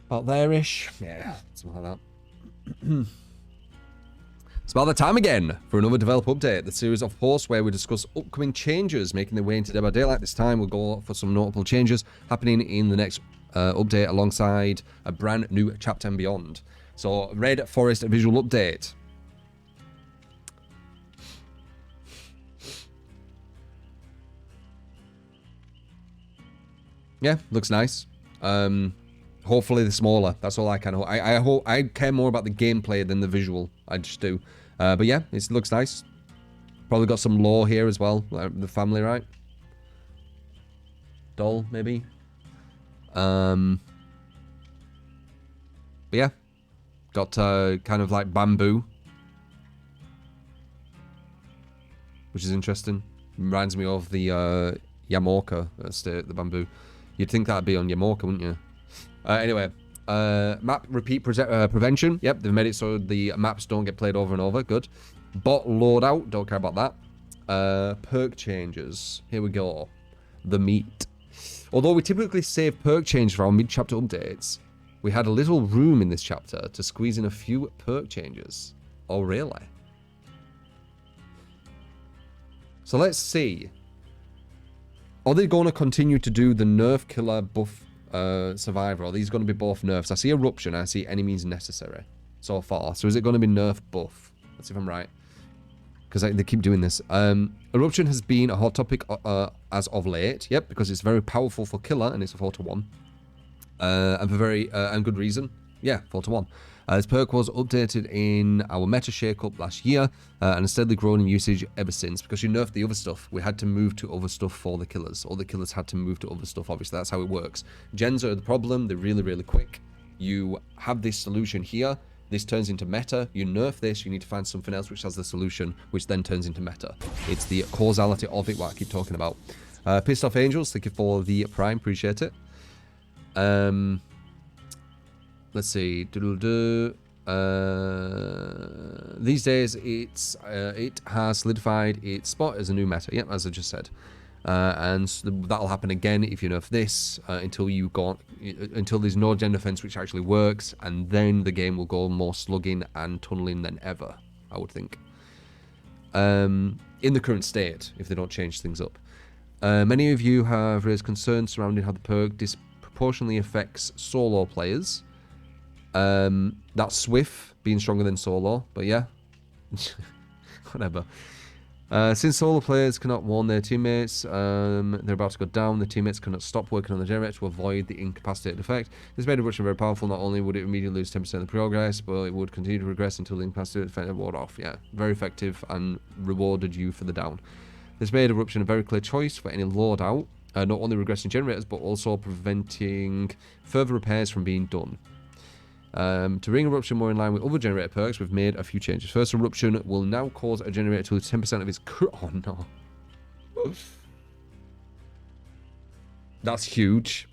About there-ish. Yeah, something like that. It's about that time again for another developer update, the series of posts where we discuss upcoming changes making their way into Dead by Daylight. This time we'll go for some notable changes happening in the next update alongside a brand new chapter and beyond. So, Red Forest visual update. Yeah, looks nice. Hopefully they're smaller. That's all I can hope. I hope I care more about the gameplay than the visual. I just do. But yeah, it looks nice. Probably got some lore here as well. Like the family, right? Doll, maybe. But yeah. Got kind of like bamboo. Which is interesting. Reminds me of the Yamorka state, the bamboo. You'd think that'd be on Yamorka, wouldn't you? Anyway, map repeat prevention. Yep, they've made it so the maps don't get played over and over. Good. Bot loadout. Don't care about that. Perk changes. Here we go. The meat. Although we typically save perk changes for our mid-chapter updates, we had a little room in this chapter to squeeze in a few perk changes. Oh, really? So let's see. Are they going to continue to do the nerf killer buff survivor? Are these going to be both nerfs? I see eruption, I see enemies necessary so far. So is it going to be nerf buff? Let's see if I'm right. Because they keep doing this. Eruption has been a hot topic as of late. Yep, because it's very powerful for killer and it's a 4-to-1. And for very and good reason. Yeah, 4-to-1. This perk was updated in our meta shakeup last year and has steadily grown in usage ever since. Because you nerfed the other stuff, we had to move to other stuff for the killers. All the killers had to move to other stuff, obviously. That's how it works. Gens are the problem. They're really, really quick. You have this solution here. This turns into meta. You nerf this, you need to find something else which has the solution, which then turns into meta. It's the causality of it, what I keep talking about. Pissed Off Angels, thank you for the prime. Appreciate it. Let's see. These days, it has solidified its spot as a new meta. Yep, as I just said. And that'll happen again if you nerf this until there's no gen defense which actually works, and then the game will go more slugging and tunneling than ever, I would think. In the current state, if they don't change things up. Many of you have raised concerns surrounding how the perk disproportionately affects solo players. That's Swift being stronger than solo, but yeah. Whatever. Since solo players cannot warn their teammates they're about to go down, the teammates cannot stop working on the generator to avoid the incapacitated effect. This made Eruption very powerful. Not only would it immediately lose 10% of the progress, but it would continue to regress until the incapacitated effect wore off. Yeah, very effective and rewarded you for the down. This made Eruption a very clear choice for any loadout, not only regressing generators, but also preventing further repairs from being done. To bring Eruption more in line with other generator perks, we've made a few changes. First, Eruption will now cause a generator to lose 10% of its oh no. That's huge.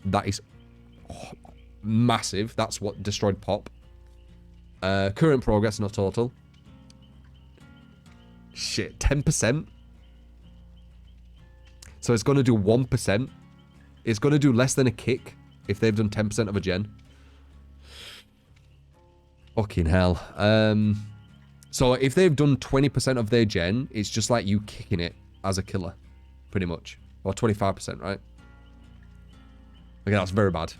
That is massive. That's what destroyed Pop. Current progress, not total. Shit, 10%? So it's going to do 1%. It's going to do less than a kick if they've done 10% of a gen. Fucking hell. So if they've done 20% of their gen, it's just like you kicking it as a killer, pretty much. Or 25%, right? Okay, that's very bad.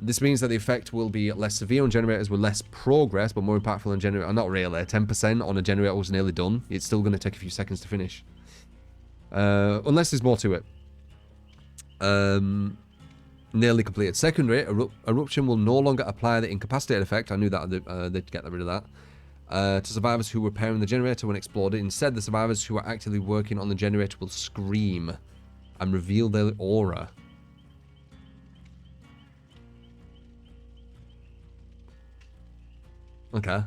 This means that the effect will be less severe on generators with less progress, but more impactful on generator. Not really. 10% on a generator was nearly done. It's still going to take a few seconds to finish. Unless there's more to it. Nearly completed. Secondary, Eruption will no longer apply the incapacitated effect. I knew that they'd get rid of that. To survivors who were repairing the generator when exploded. Instead, the survivors who are actively working on the generator will scream and reveal their aura. Okay.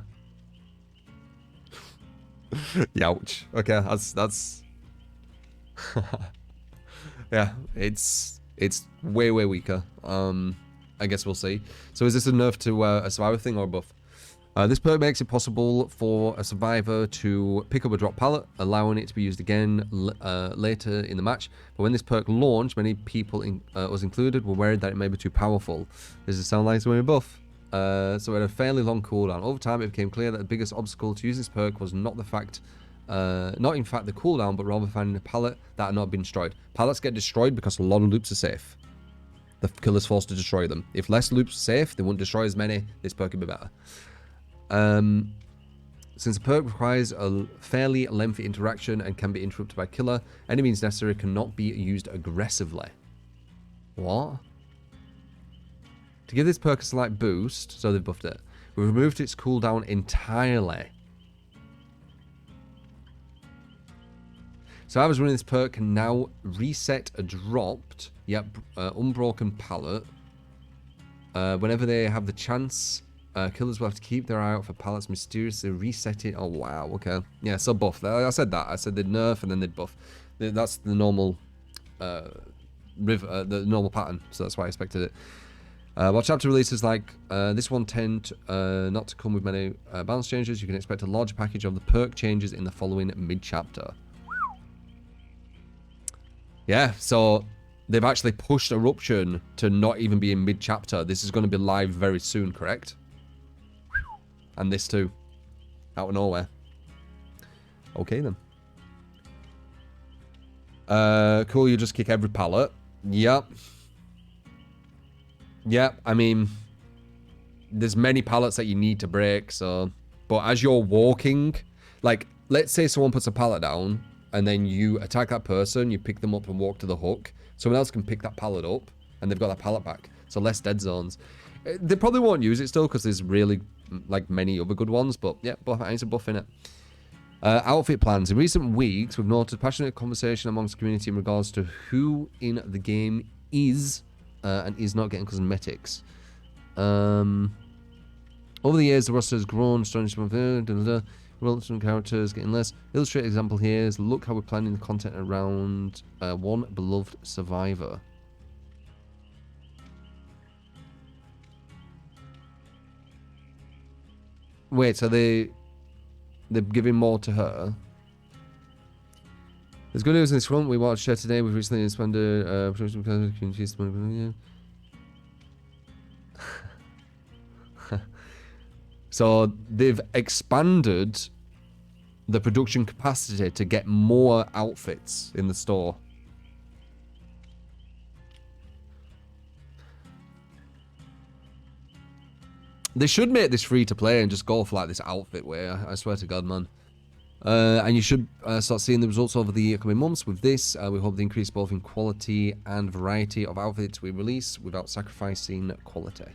Youch. Okay, that's yeah, it's way weaker. I guess we'll see. So is this a nerf to a survivor thing or a buff? This perk makes it possible for a survivor to pick up a drop pallet, allowing it to be used again later in the match. But when this perk launched, many people, us included, were worried that it may be too powerful. Does it sound like it's going to be buff? So it had a fairly long cooldown. Over time, it became clear that the biggest obstacle to using this perk was not in fact the cooldown, but rather finding a pallet that had not been destroyed. Pallets get destroyed because a lot of loops are safe. The killer's forced to destroy them. If less loops are safe, they won't destroy as many. This perk would be better. Since the perk requires a fairly lengthy interaction and can be interrupted by killer, any means necessary cannot be used aggressively. What? To give this perk a slight boost, so they've buffed it, we've removed its cooldown entirely. So I was running this perk can now reset a dropped, yet unbroken pallet. Whenever they have the chance, killers will have to keep their eye out for pallets mysteriously resetting. Oh wow, okay. Yeah, so buff. I said that. I said they'd nerf and then they'd buff. That's the normal the normal pattern, so that's why I expected it. While chapter releases like this one tend not to come with many balance changes, you can expect a larger package of the perk changes in the following mid-chapter. Yeah, so they've actually pushed Eruption to not even be in mid-chapter. This is going to be live very soon, correct? And this too. Out of nowhere. Okay then. Cool, you just kick every pallet. Yep. Yep, I mean, there's many pallets that you need to break, so... But as you're walking, like, let's say someone puts a pallet down, and then you attack that person, you pick them up and walk to the hook. Someone else can pick that pallet up, and they've got that pallet back. So less dead zones. They probably won't use it still, because there's really, like, many other good ones, but yeah, I need to buff in it. Outfit plans. In recent weeks, we've noted passionate conversation amongst the community in regards to who in the game is and is not getting cosmetics. Over the years, the roster has grown, roles and characters getting less. Illustrated example here is look how we're planning the content around one beloved survivor. Wait, so they're giving more to her. There's good news in this front. We watched share today. We've recently expanded communities. So they've expanded the production capacity to get more outfits in the store. They should make this free to play and just go for like this outfit way. I swear to God, man. And you should start seeing the results over the coming months with this. We hope to increase both in quality and variety of outfits we release without sacrificing quality.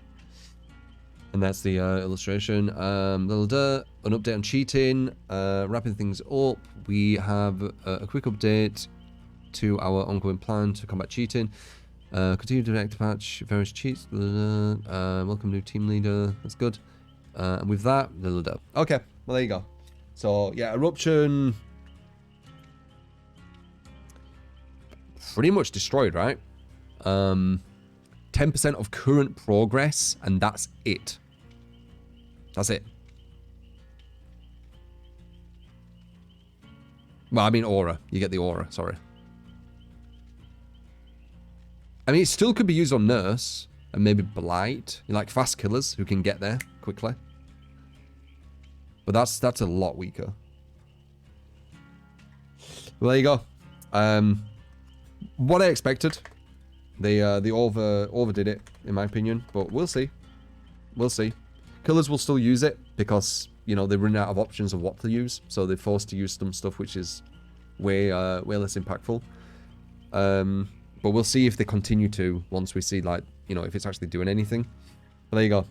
And that's the illustration. An update on cheating. Wrapping things up, we have a quick update to our ongoing plan to combat cheating. Continue to direct patch various cheats. Welcome new team leader. That's good. And with that, okay, well there you go. So yeah, Eruption pretty much destroyed, right? 10% of current progress, and that's it. That's it. Well, I mean aura. You get the aura, sorry. I mean, it still could be used on Nurse and maybe Blight. You like fast killers who can get there quickly. But that's a lot weaker. Well, there you go. What I expected. They overdid it, in my opinion. But we'll see. We'll see. Killers will still use it because, you know, they run out of options of what to use. So they're forced to use some stuff which is way less impactful. But we'll see if they continue to once we see, like, you know, if it's actually doing anything. But there you go.